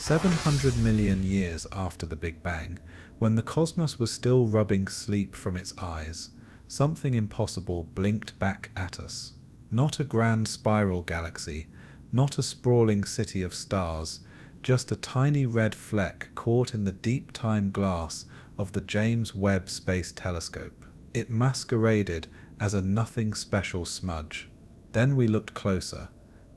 700 million years after the Big Bang, when the cosmos was still rubbing sleep from its eyes, something impossible blinked back at us. Not a grand spiral galaxy, not a sprawling city of stars, just a tiny red fleck caught in the deep time glass of the James Webb Space Telescope. It masqueraded as a nothing special smudge. Then we looked closer,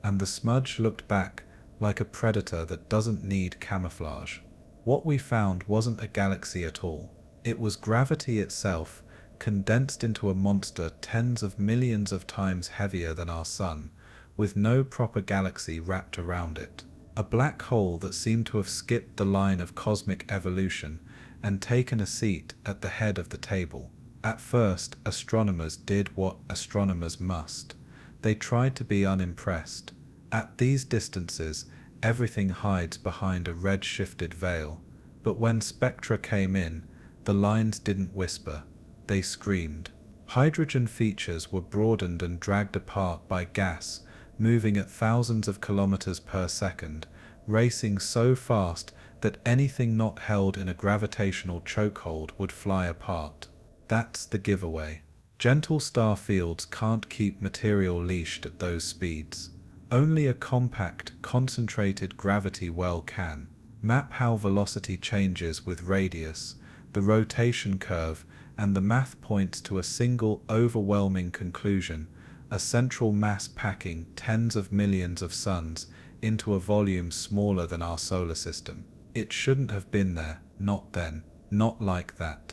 and the smudge looked back like a predator that doesn't need camouflage. What we found wasn't a galaxy at all. It was gravity itself, condensed into a monster tens of millions of times heavier than our Sun, with no proper galaxy wrapped around it. A black hole that seemed to have skipped the line of cosmic evolution and taken a seat at the head of the table. At first, astronomers did what astronomers must. They tried to be unimpressed. At these distances, everything hides behind a red-shifted veil. But when spectra came in, the lines didn't whisper. They screamed. Hydrogen features were broadened and dragged apart by gas, moving at thousands of kilometers per second, racing so fast that anything not held in a gravitational chokehold would fly apart. That's the giveaway. Gentle star fields can't keep material leashed at those speeds. Only a compact, concentrated gravity well can. Map how velocity changes with radius, the rotation curve, and the math points to a single overwhelming conclusion: a central mass packing tens of millions of suns into a volume smaller than our solar system. It shouldn't have been there, not then, not like that.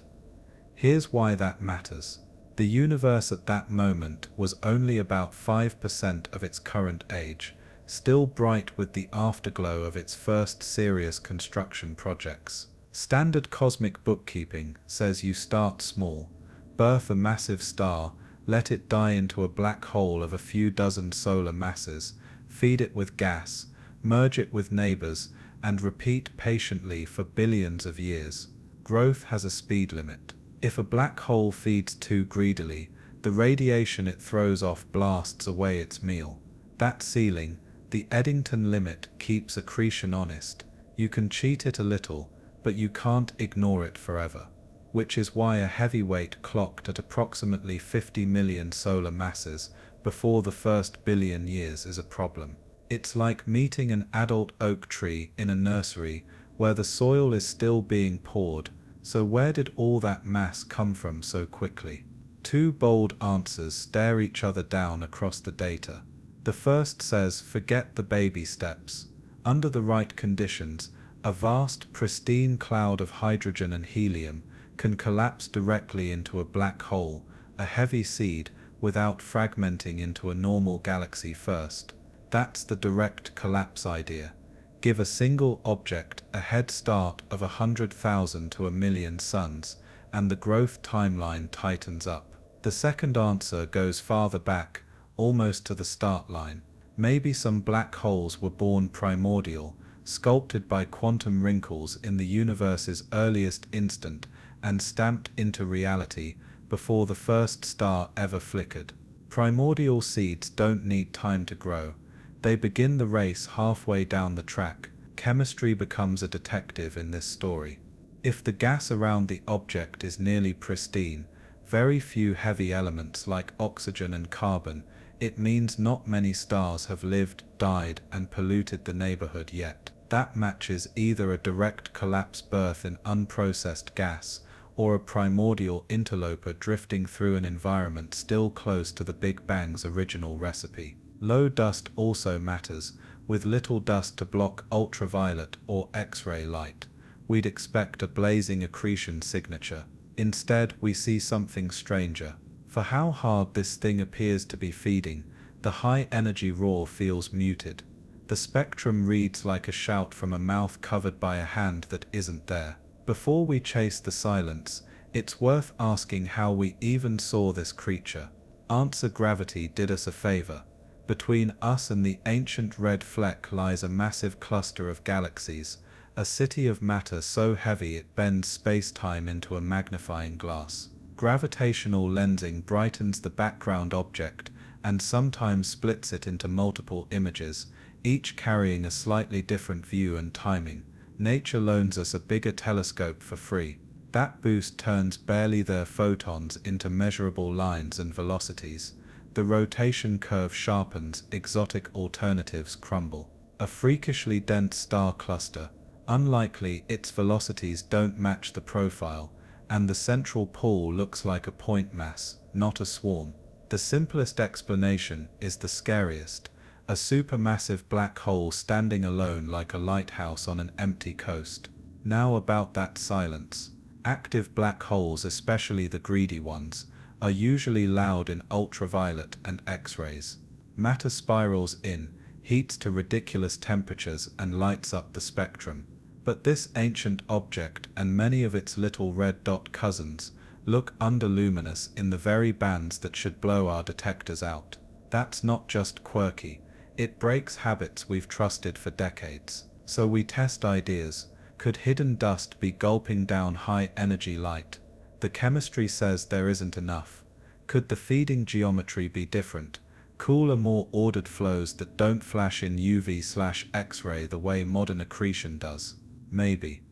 Here's why that matters. The universe at that moment was only about 5% of its current age, still bright with the afterglow of its first serious construction projects. Standard cosmic bookkeeping says you start small, birth a massive star, let it die into a black hole of a few dozen solar masses, feed it with gas, merge it with neighbors, and repeat patiently for billions of years. Growth has a speed limit. If a black hole feeds too greedily, the radiation it throws off blasts away its meal. That ceiling, the Eddington limit, keeps accretion honest. You can cheat it a little, but you can't ignore it forever. Which is why a heavyweight clocked at approximately 50 million solar masses before the first billion years is a problem. It's like meeting an adult oak tree in a nursery where the soil is still being poured. So where did all that mass come from so quickly? Two bold answers stare each other down across the data. The first says, forget the baby steps. Under the right conditions, a vast, pristine cloud of hydrogen and helium can collapse directly into a black hole, a heavy seed, without fragmenting into a normal galaxy first. That's the direct collapse idea. Give a single object a head start of 100,000 to 1,000,000 suns, and the growth timeline tightens up. The second answer goes farther back, almost to the start line. Maybe some black holes were born primordial, sculpted by quantum wrinkles in the universe's earliest instant, and stamped into reality before the first star ever flickered. Primordial seeds don't need time to grow. They begin the race halfway down the track. Chemistry becomes a detective in this story. If the gas around the object is nearly pristine, very few heavy elements like oxygen and carbon, it means not many stars have lived, died, and polluted the neighborhood yet. That matches either a direct collapse birth in unprocessed gas, or a primordial interloper drifting through an environment still close to the Big Bang's original recipe. Low dust also matters, with little dust to block ultraviolet or X-ray light. We'd expect a blazing accretion signature. Instead, we see something stranger. For how hard this thing appears to be feeding, the high-energy roar feels muted. The spectrum reads like a shout from a mouth covered by a hand that isn't there. Before we chase the silence, it's worth asking how we even saw this creature. Answer: gravity did us a favor. Between us and the ancient red fleck lies a massive cluster of galaxies, a city of matter so heavy it bends space-time into a magnifying glass. Gravitational lensing brightens the background object and sometimes splits it into multiple images, each carrying a slightly different view and timing. Nature loans us a bigger telescope for free. That boost turns barely their photons into measurable lines and velocities. The rotation curve sharpens, exotic alternatives crumble. A freakishly dense star cluster. Unlikely, its velocities don't match the profile, and the central pull looks like a point mass, not a swarm. The simplest explanation is the scariest. A supermassive black hole standing alone like a lighthouse on an empty coast. Now about that silence. Active black holes, especially the greedy ones, are usually loud in ultraviolet and X-rays. Matter spirals in, heats to ridiculous temperatures and lights up the spectrum. But this ancient object and many of its little red dot cousins look underluminous in the very bands that should blow our detectors out. That's not just quirky, it breaks habits we've trusted for decades. So we test ideas. Could hidden dust be gulping down high-energy light? The chemistry says there isn't enough. Could the feeding geometry be different? Cooler, more ordered flows that don't flash in UV/X-ray the way modern accretion does? Maybe.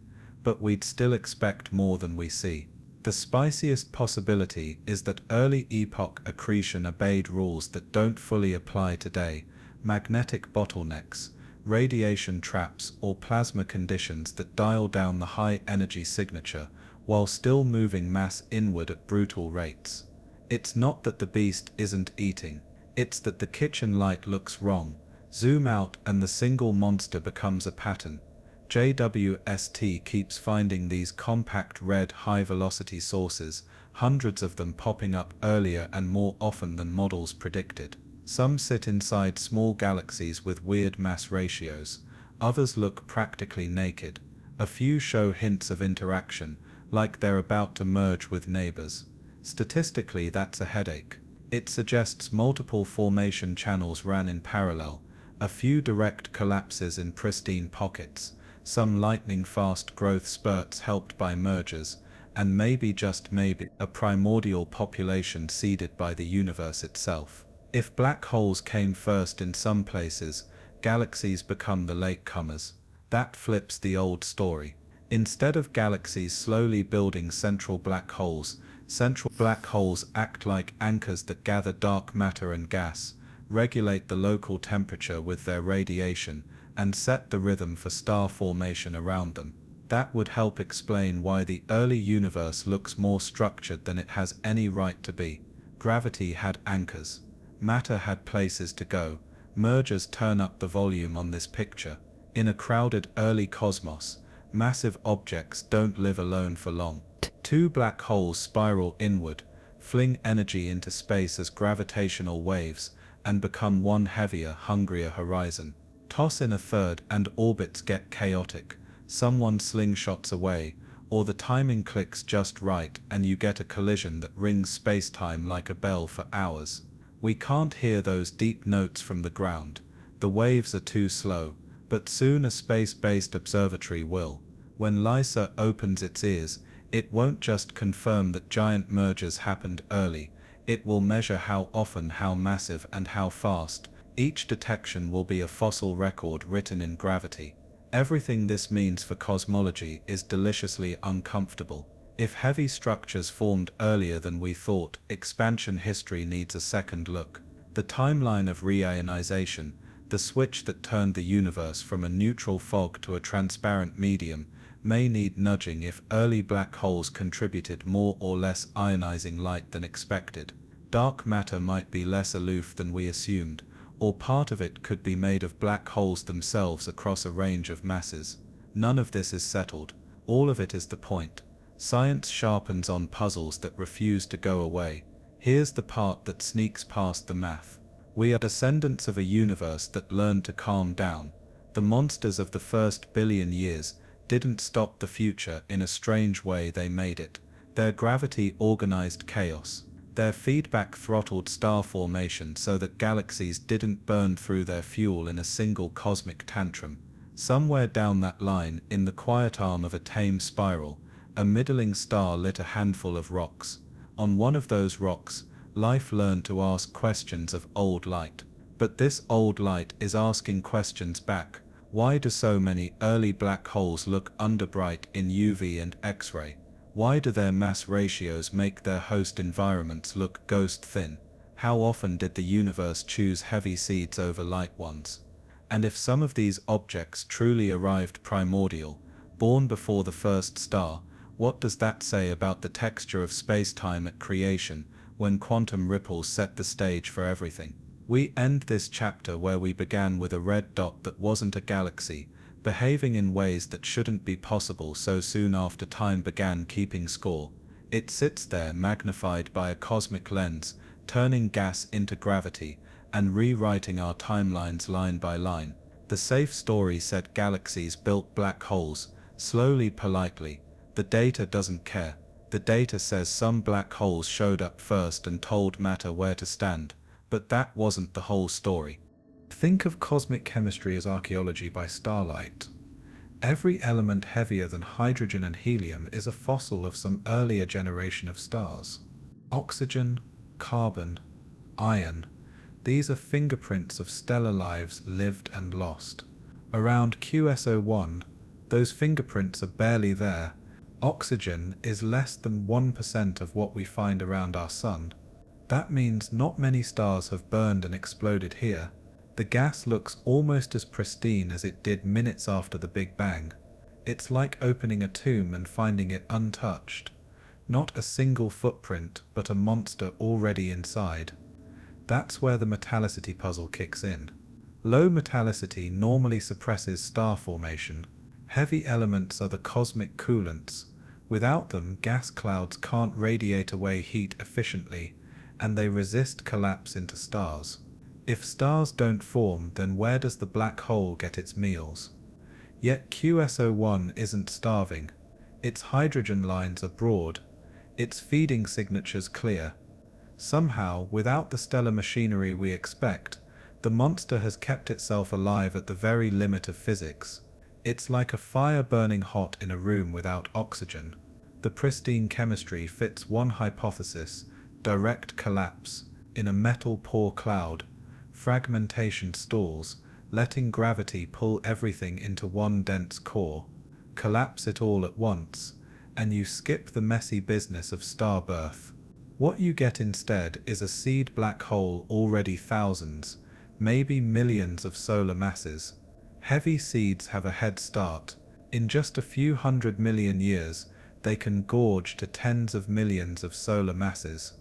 But we'd still expect more than we see. The spiciest possibility is that early epoch accretion obeyed rules that don't fully apply today: magnetic bottlenecks, radiation traps, or plasma conditions that dial down the high-energy signature while still moving mass inward at brutal rates. It's not that the beast isn't eating, it's that the kitchen light looks wrong. Zoom out and the single monster becomes a pattern. JWST keeps finding these compact red high-velocity sources, hundreds of them popping up earlier and more often than models predicted. Some sit inside small galaxies with weird mass ratios, others look practically naked. A few show hints of interaction, like they're about to merge with neighbors. Statistically, that's a headache. It suggests multiple formation channels ran in parallel, a few direct collapses in pristine pockets, some lightning-fast growth spurts helped by mergers, and maybe, just maybe, a primordial population seeded by the universe itself. If black holes came first in some places, galaxies become the latecomers. That flips the old story. Instead of galaxies slowly building central black holes act like anchors that gather dark matter and gas, regulate the local temperature with their radiation, and set the rhythm for star formation around them. That would help explain why the early universe looks more structured than it has any right to be. Gravity had anchors. Matter had places to go. Mergers turn up the volume on this picture. In a crowded early cosmos, massive objects don't live alone for long. Two black holes spiral inward, fling energy into space as gravitational waves, and become one heavier, hungrier horizon. Toss in a third and orbits get chaotic. Someone slingshots away, or the timing clicks just right and you get a collision that rings space-time like a bell for hours. We can't hear those deep notes from the ground. The waves are too slow, but soon a space-based observatory will. When LISA opens its ears, it won't just confirm that giant mergers happened early, it will measure how often, how massive, and how fast. Each detection will be a fossil record written in gravity. Everything this means for cosmology is deliciously uncomfortable. If heavy structures formed earlier than we thought, expansion history needs a second look. The timeline of reionization, the switch that turned the universe from a neutral fog to a transparent medium, may need nudging if early black holes contributed more or less ionizing light than expected. Dark matter might be less aloof than we assumed, or part of it could be made of black holes themselves across a range of masses. None of this is settled. All of it is the point. Science sharpens on puzzles that refuse to go away. Here's the part that sneaks past the math. We are descendants of a universe that learned to calm down. The monsters of the first billion years didn't stop the future in a strange way, they made it. Their gravity organized chaos. Their feedback throttled star formation so that galaxies didn't burn through their fuel in a single cosmic tantrum. Somewhere down that line, in the quiet arm of a tame spiral, a middling star lit a handful of rocks. On one of those rocks, life learned to ask questions of old light. But this old light is asking questions back. Why do so many early black holes look underbright in UV and X-ray? Why do their mass ratios make their host environments look ghost thin? How often did the universe choose heavy seeds over light ones? And if some of these objects truly arrived primordial, born before the first star, what does that say about the texture of space-time at creation, when quantum ripples set the stage for everything? We end this chapter where we began, with a red dot that wasn't a galaxy, behaving in ways that shouldn't be possible so soon after time began keeping score. It sits there magnified by a cosmic lens, turning gas into gravity, and rewriting our timelines line by line. The safe story said galaxies built black holes, slowly, politely. The data doesn't care. The data says some black holes showed up first and told matter where to stand. But that wasn't the whole story. Think of cosmic chemistry as archaeology by starlight. Every element heavier than hydrogen and helium is a fossil of some earlier generation of stars. Oxygen, carbon, iron, these are fingerprints of stellar lives lived and lost. Around QSO1, those fingerprints are barely there. Oxygen is less than 1% of what we find around our sun. That means not many stars have burned and exploded here. The gas looks almost as pristine as it did minutes after the Big Bang. It's like opening a tomb and finding it untouched. Not a single footprint, but a monster already inside. That's where the metallicity puzzle kicks in. Low metallicity normally suppresses star formation. Heavy elements are the cosmic coolants. Without them, gas clouds can't radiate away heat efficiently, and they resist collapse into stars. If stars don't form, then where does the black hole get its meals? Yet QSO1 isn't starving. Its hydrogen lines are broad, its feeding signatures clear. Somehow, without the stellar machinery we expect, the monster has kept itself alive at the very limit of physics. It's like a fire burning hot in a room without oxygen. The pristine chemistry fits one hypothesis: direct collapse. In a metal-poor cloud, fragmentation stalls, letting gravity pull everything into one dense core. Collapse it all at once, and you skip the messy business of star birth. What you get instead is a seed black hole already thousands, maybe millions of solar masses. Heavy seeds have a head start. In just a few 100 million years, they can gorge to tens of millions of solar masses.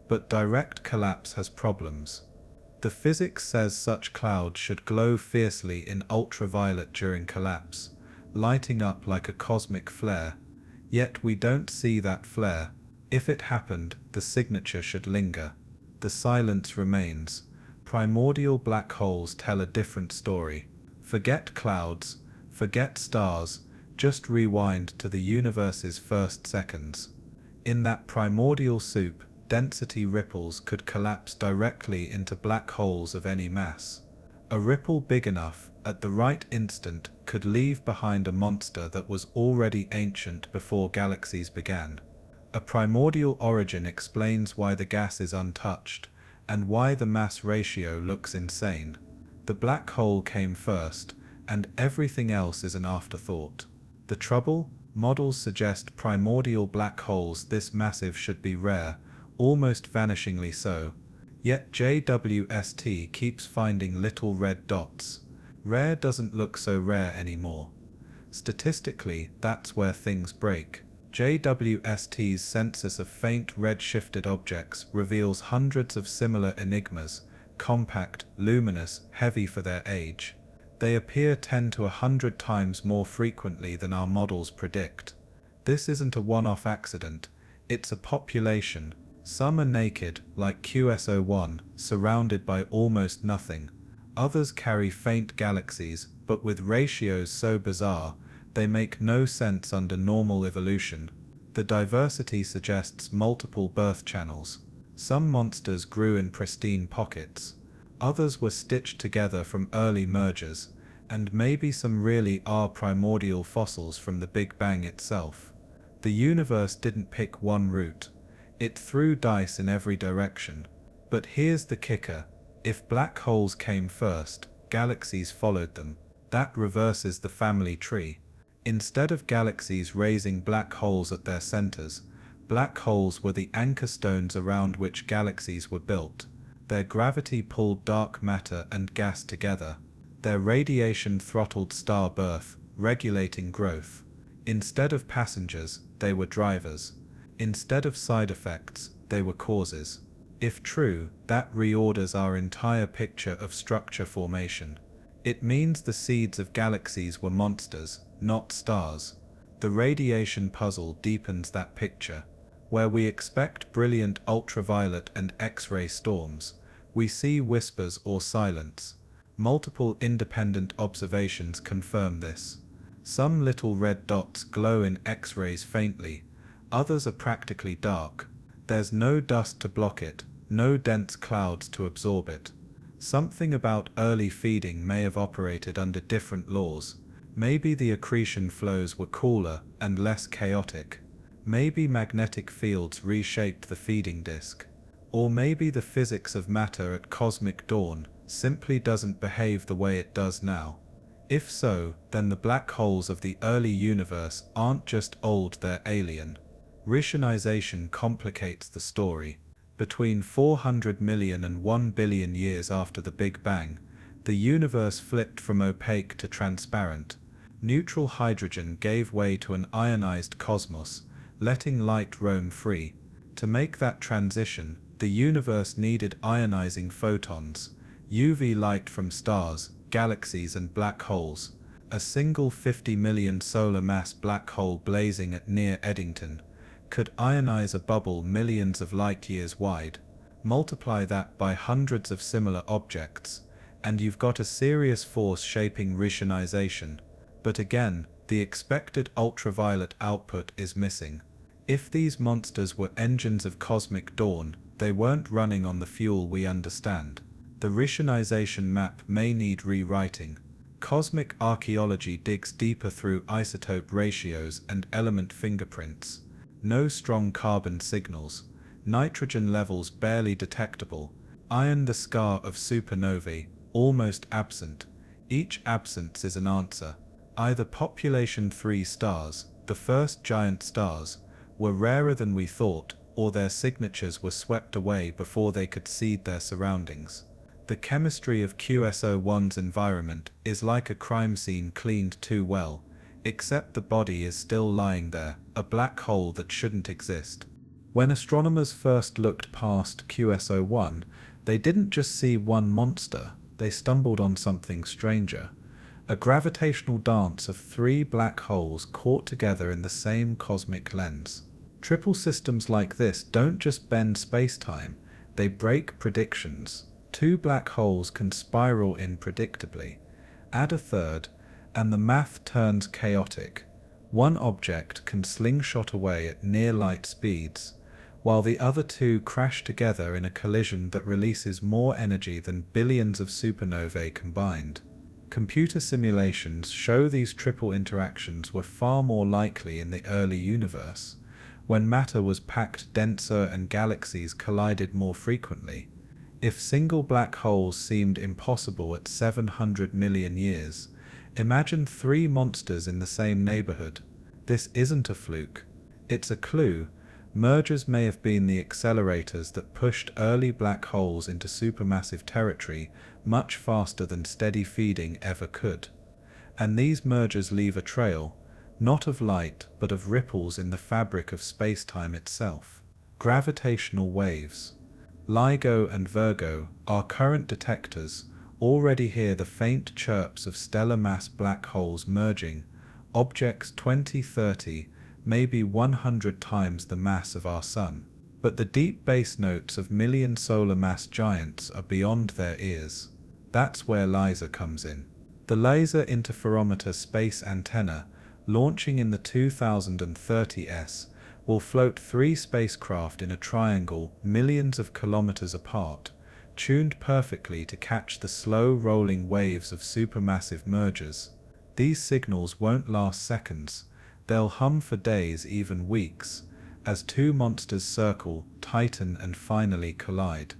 But direct collapse has problems. The physics says such clouds should glow fiercely in ultraviolet during collapse, lighting up like a cosmic flare. Yet we don't see that flare. If it happened, the signature should linger. The silence remains. Primordial black holes tell a different story. Forget clouds, forget stars, just rewind to the universe's first seconds. In that primordial soup, density ripples could collapse directly into black holes of any mass. A ripple big enough, at the right instant, could leave behind a monster that was already ancient before galaxies began. A primordial origin explains why the gas is untouched, and why the mass ratio looks insane. The black hole came first, and everything else is an afterthought. The trouble? Models suggest primordial black holes this massive should be rare, almost vanishingly so. Yet JWST keeps finding little red dots. Rare doesn't look so rare anymore. Statistically, that's where things break. JWST's census of faint red-shifted objects reveals hundreds of similar enigmas, compact, luminous, heavy for their age. They appear 10 to 100 times more frequently than our models predict. This isn't a one-off accident, it's a population. Some are naked, like QSO1, surrounded by almost nothing. Others carry faint galaxies, but with ratios so bizarre, they make no sense under normal evolution. The diversity suggests multiple birth channels. Some monsters grew in pristine pockets. Others were stitched together from early mergers, and maybe some really are primordial fossils from the Big Bang itself. The universe didn't pick one route. It threw dice in every direction. But here's the kicker. If black holes came first, galaxies followed them. That reverses the family tree. Instead of galaxies raising black holes at their centers, black holes were the anchor stones around which galaxies were built. Their gravity pulled dark matter and gas together. Their radiation throttled star birth, regulating growth. Instead of passengers, they were drivers. Instead of side effects, they were causes. If true, that reorders our entire picture of structure formation. It means the seeds of galaxies were monsters, not stars. The radiation puzzle deepens that picture. Where we expect brilliant ultraviolet and X-ray storms, we see whispers or silence. Multiple independent observations confirm this. Some little red dots glow in X-rays faintly, others are practically dark. There's no dust to block it, no dense clouds to absorb it. Something about early feeding may have operated under different laws. Maybe the accretion flows were cooler and less chaotic. Maybe magnetic fields reshaped the feeding disk. Or maybe the physics of matter at cosmic dawn simply doesn't behave the way it does now. If so, then the black holes of the early universe aren't just old, they're alien. Rationization complicates the story. Between 400 million and 1 billion years after the Big Bang, the universe flipped from opaque to transparent. Neutral hydrogen gave way to an ionized cosmos, letting light roam free. To make that transition, the universe needed ionizing photons, UV light from stars, galaxies and black holes. A single 50 million solar mass black hole blazing at near Eddington could ionize a bubble millions of light years wide. Multiply that by hundreds of similar objects, and you've got a serious force shaping rationization. But again, the expected ultraviolet output is missing. If these monsters were engines of cosmic dawn, they weren't running on the fuel we understand. The rationization map may need rewriting. Cosmic archaeology digs deeper through isotope ratios and element fingerprints. No strong carbon signals. Nitrogen levels barely detectable. Iron the scar of supernovae, almost absent. Each absence is an answer. Either population 3 stars, the first giant stars, were rarer than we thought, or their signatures were swept away before they could seed their surroundings. The chemistry of QS01's environment is like a crime scene cleaned too well, except the body is still lying there, a black hole that shouldn't exist. When astronomers first looked past QS01, they didn't just see one monster, they stumbled on something stranger. A gravitational dance of 3 black holes caught together in the same cosmic lens. Triple systems like this don't just bend space-time, they break predictions. 2 black holes can spiral in predictably. Add a third, and the math turns chaotic. One object can slingshot away at near light speeds, while the other 2 crash together in a collision that releases more energy than billions of supernovae combined. Computer simulations show these triple interactions were far more likely in the early universe, when matter was packed denser and galaxies collided more frequently. If single black holes seemed impossible at 700 million years, imagine 3 monsters in the same neighborhood. This isn't a fluke. It's a clue. Mergers may have been the accelerators that pushed early black holes into supermassive territory much faster than steady feeding ever could. And these mergers leave a trail, not of light, but of ripples in the fabric of space-time itself. Gravitational waves. LIGO and Virgo, our current detectors, already hear the faint chirps of stellar mass black holes merging, objects 20-30, maybe 100 times the mass of our Sun. But the deep bass notes of million solar mass giants are beyond their ears. That's where LISA comes in. The Laser Interferometer Space Antenna, launching in the 2030s, will float 3 spacecraft in a triangle millions of kilometers apart, tuned perfectly to catch the slow rolling waves of supermassive mergers. These signals won't last seconds, they'll hum for days, even weeks, as 2 monsters circle, tighten and finally collide.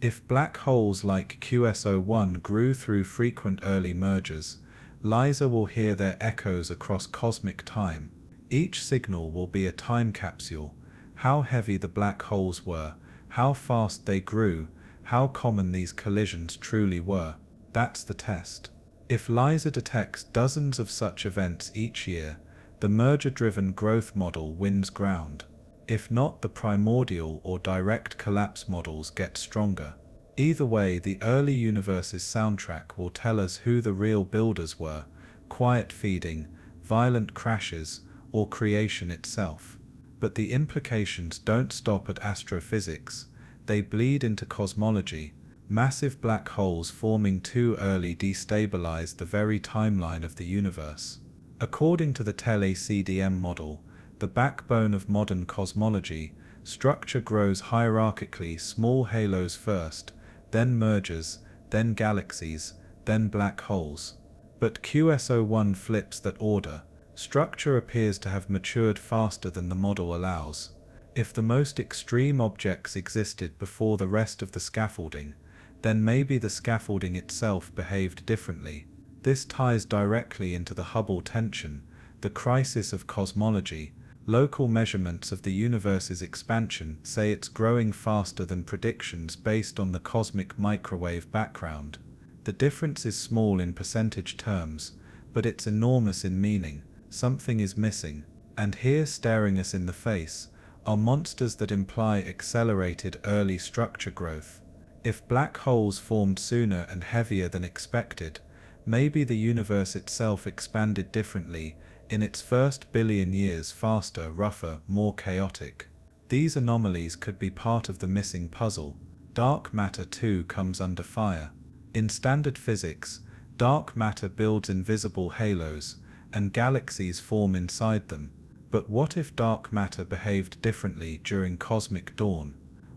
If black holes like QSO-1 grew through frequent early mergers, LISA will hear their echoes across cosmic time. Each signal will be a time capsule: how heavy the black holes were, how fast they grew, how common these collisions truly were. That's the test. If LISA detects dozens of such events each year, the merger-driven growth model wins ground. If not, the primordial or direct collapse models get stronger. Either way, the early universe's soundtrack will tell us who the real builders were: quiet feeding, violent crashes, or creation itself. But the implications don't stop at astrophysics, they bleed into cosmology. Massive black holes forming too early destabilize the very timeline of the universe. According to the tele-CDM model, the backbone of modern cosmology, structure grows hierarchically: small halos first, then mergers, then galaxies, then black holes. But QSO-1 flips that order. Structure appears to have matured faster than the model allows. If the most extreme objects existed before the rest of the scaffolding, then maybe the scaffolding itself behaved differently. This ties directly into the Hubble tension, the crisis of cosmology. Local measurements of the universe's expansion say it's growing faster than predictions based on the cosmic microwave background. The difference is small in percentage terms, but it's enormous in meaning. Something is missing. And here, staring us in the face, are monsters that imply accelerated early structure growth. If black holes formed sooner and heavier than expected, maybe the universe itself expanded differently in its first billion years: faster, rougher, more chaotic. These anomalies could be part of the missing puzzle. Dark matter too comes under fire. In standard physics, dark matter builds invisible halos, and galaxies form inside them. But what if dark matter behaved differently during cosmic dawn?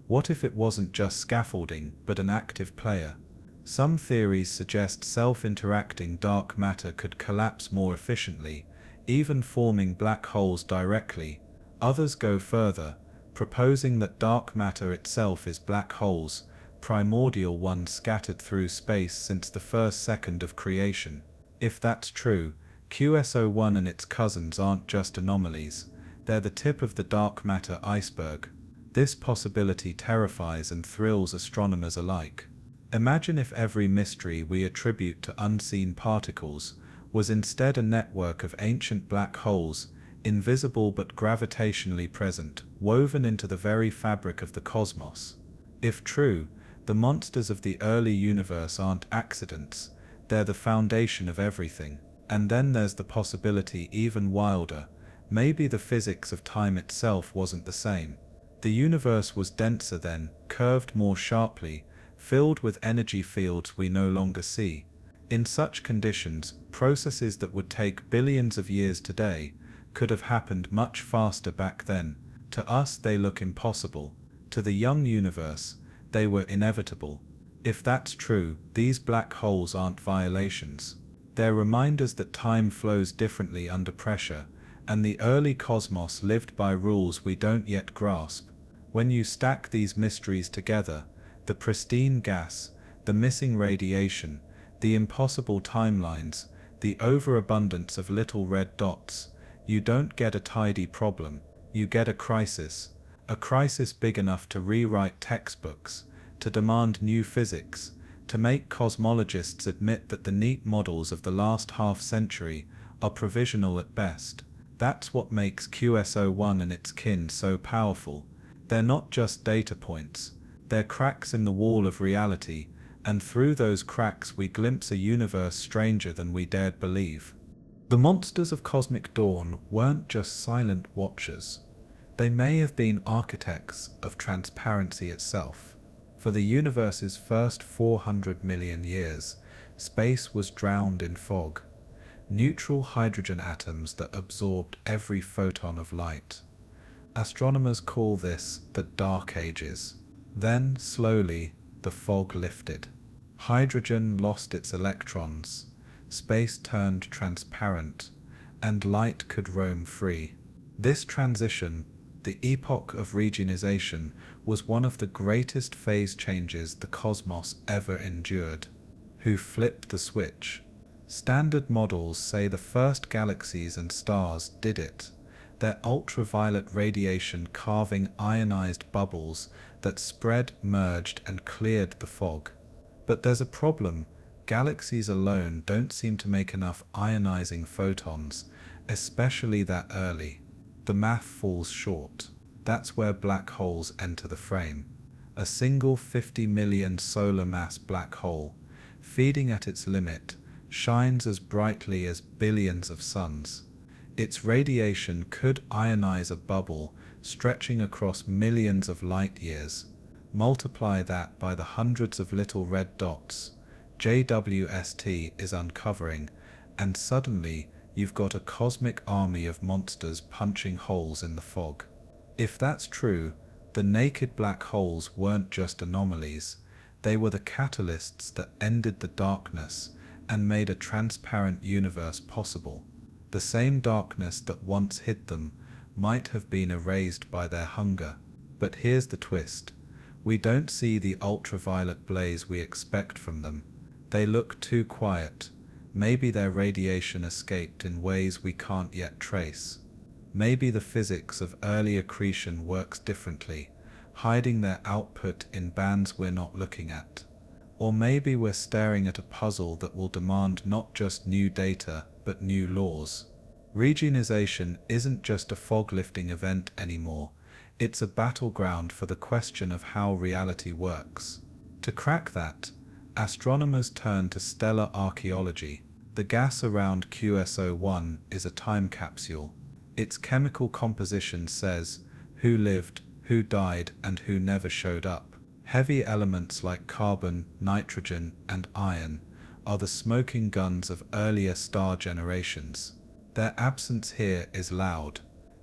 What if it wasn't just scaffolding, but an active player? Some theories suggest self-interacting dark matter could collapse more efficiently, even forming black holes directly. Others go further, proposing that dark matter itself is black holes, primordial ones scattered through space since the first second of creation. If that's true, QSO-1 and its cousins aren't just anomalies, they're the tip of the dark matter iceberg. This possibility terrifies and thrills astronomers alike. Imagine if every mystery we attribute to unseen particles was instead a network of ancient black holes, invisible but gravitationally present, woven into the very fabric of the cosmos. If true, the monsters of the early universe aren't accidents, they're the foundation of everything. And then there's the possibility even wilder: maybe the physics of time itself wasn't the same. The universe was denser then, curved more sharply, filled with energy fields we no longer see. In such conditions, processes that would take billions of years today could have happened much faster back then. To us they look impossible. To the young universe, they were inevitable. If that's true, these black holes aren't violations. They're reminders that time flows differently under pressure, and the early cosmos lived by rules we don't yet grasp. When you stack these mysteries together, the pristine gas, the missing radiation, the impossible timelines, the overabundance of little red dots, you don't get a tidy problem, you get a crisis big enough to rewrite textbooks, to demand new physics, to make cosmologists admit that the neat models of the last half-century are provisional at best. That's what makes QSO-1 and its kin so powerful. They're not just data points, they're cracks in the wall of reality, and through those cracks we glimpse a universe stranger than we dared believe. The monsters of cosmic dawn weren't just silent watchers. They may have been architects of transparency itself. For the universe's first 400 million years, space was drowned in fog, neutral hydrogen atoms that absorbed every photon of light. Astronomers call this the Dark Ages. Then, slowly, the fog lifted. Hydrogen lost its electrons, space turned transparent, and light could roam free. This transition, The epoch of reionization was one of the greatest phase changes the cosmos ever endured. Who flipped the switch? Standard models say the first galaxies and stars did it, their ultraviolet radiation carving ionized bubbles that spread, merged, and cleared the fog. But there's a problem. Galaxies alone don't seem to make enough ionizing photons, especially that early. The math falls short. That's where black holes enter the frame. A single 50 million solar mass black hole, feeding at its limit, shines as brightly as billions of suns. Its radiation could ionize a bubble stretching across millions of light years. Multiply that by the hundreds of little red dots JWST is uncovering, and suddenly you've got a cosmic army of monsters punching holes in the fog. If that's true, the naked black holes weren't just anomalies, they were the catalysts that ended the darkness and made a transparent universe possible. The same darkness that once hid them might have been erased by their hunger. But here's the twist. We don't see the ultraviolet blaze we expect from them. They look too quiet. Maybe their radiation escaped in ways we can't yet trace. Maybe the physics of early accretion works differently, hiding their output in bands we're not looking at. Or maybe we're staring at a puzzle that will demand not just new data, but new laws. Reionization isn't just a fog-lifting event anymore. It's a battleground for the question of how reality works. To crack that, astronomers turn to stellar archaeology. The gas around QSO-1 is a time capsule. Its chemical composition says who lived, who died, and who never showed up. Heavy elements like carbon, nitrogen, and iron are the smoking guns of earlier star generations. Their absence here is loud.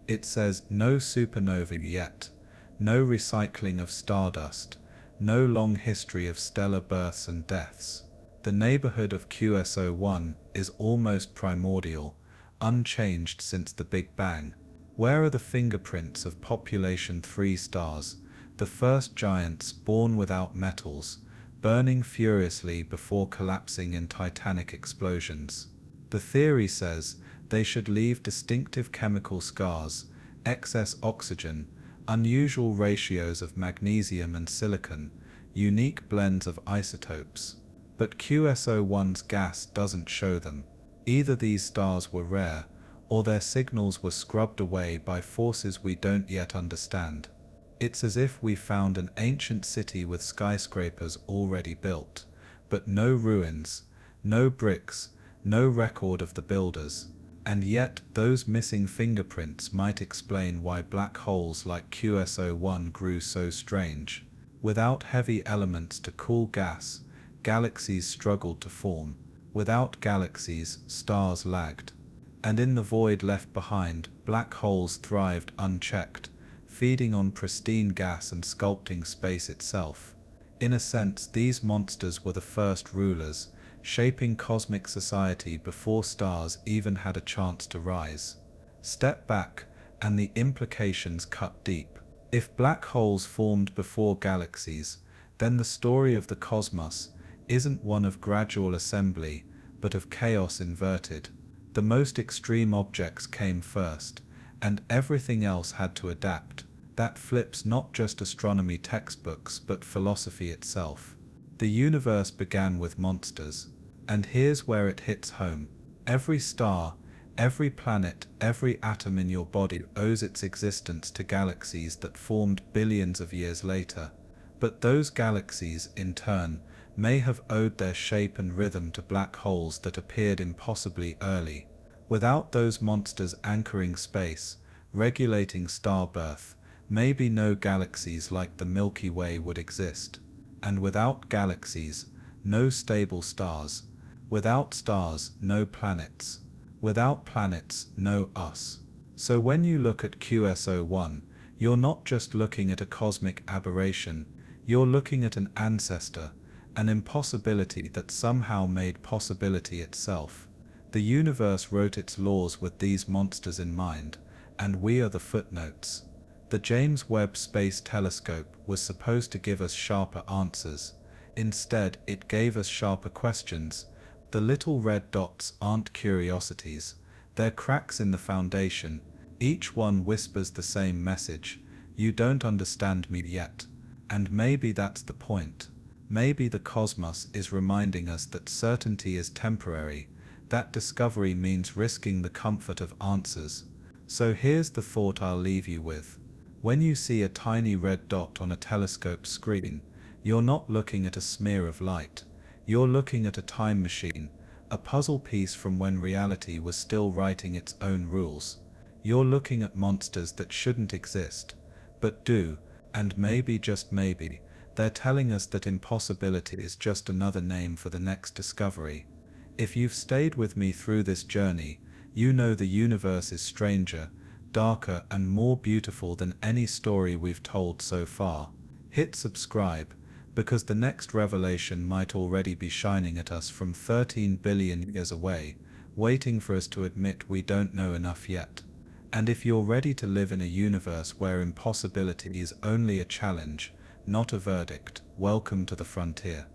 It says no supernova yet, no recycling of stardust, no long history of stellar births and deaths. The neighborhood of QSO-1 is almost primordial, unchanged since the Big Bang. Where are the fingerprints of population 3 stars, the first giants born without metals, burning furiously before collapsing in titanic explosions? The theory says they should leave distinctive chemical scars, excess oxygen, unusual ratios of magnesium and silicon, unique blends of isotopes. But QSO-1's gas doesn't show them. Either these stars were rare, or their signals were scrubbed away by forces we don't yet understand. It's as if we found an ancient city with skyscrapers already built, but no ruins, no bricks, no record of the builders. And yet those missing fingerprints might explain why black holes like QSO-1 grew so strange. Without heavy elements to cool gas, galaxies struggled to form. Without galaxies, stars lagged. And in the void left behind, black holes thrived unchecked, feeding on pristine gas and sculpting space itself. In a sense, these monsters were the first rulers, shaping cosmic society before stars even had a chance to rise. Step back, and the implications cut deep. If black holes formed before galaxies, then the story of the cosmos isn't one of gradual assembly, but of chaos inverted. The most extreme objects came first, and everything else had to adapt. That flips not just astronomy textbooks but philosophy itself. The universe began with monsters. And here's where it hits home. Every star, every planet, every atom in your body owes its existence to galaxies that formed billions of years later. But those galaxies, in turn, may have owed their shape and rhythm to black holes that appeared impossibly early. Without those monsters anchoring space, regulating star birth, maybe no galaxies like the Milky Way would exist. And without galaxies, no stable stars. Without stars, no planets. Without planets, no us. So when you look at QSO-1, you're not just looking at a cosmic aberration, you're looking at an ancestor, an impossibility that somehow made possibility itself. The universe wrote its laws with these monsters in mind, and we are the footnotes. The James Webb Space Telescope was supposed to give us sharper answers. Instead, it gave us sharper questions. The little red dots aren't curiosities, they're cracks in the foundation. Each one whispers the same message: you don't understand me yet. And maybe that's the point. Maybe the cosmos is reminding us that certainty is temporary, that discovery means risking the comfort of answers. So here's the thought I'll leave you with. When you see a tiny red dot on a telescope screen, you're not looking at a smear of light. You're looking at a time machine, a puzzle piece from when reality was still writing its own rules. You're looking at monsters that shouldn't exist, but do, and maybe, just maybe, they're telling us that impossibility is just another name for the next discovery. If you've stayed with me through this journey, you know the universe is stranger, darker and more beautiful than any story we've told so far. Hit subscribe, because the next revelation might already be shining at us from 13 billion years away, waiting for us to admit we don't know enough yet. And if you're ready to live in a universe where impossibility is only a challenge, not a verdict, welcome to the frontier.